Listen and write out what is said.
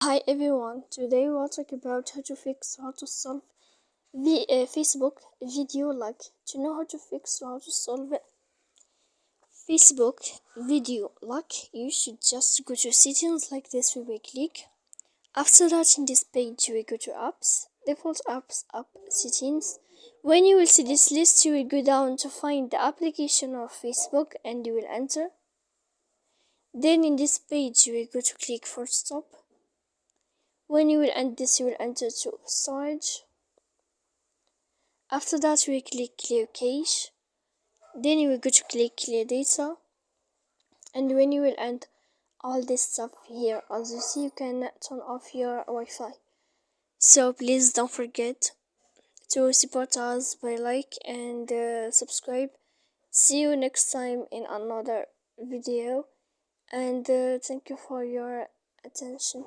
Hi everyone, today we'll talk about how to solve the Facebook video lag. To know how to fix or how to solve it, Facebook video lag, you should just go to settings like this. We will click. After that, in this page, you will go to apps, default apps, app settings. When you will see this list, you will go down to find the application of Facebook and you will enter. Then in this page, you will go to click for stop. When you will end this, you will enter to storage. After that, you will click clear cache. Then you will go to click clear data. And when you will end all this stuff here, as you see, you can turn off your Wi-Fi. So please don't forget to support us by like and subscribe. See you next time in another video. And thank you for your attention.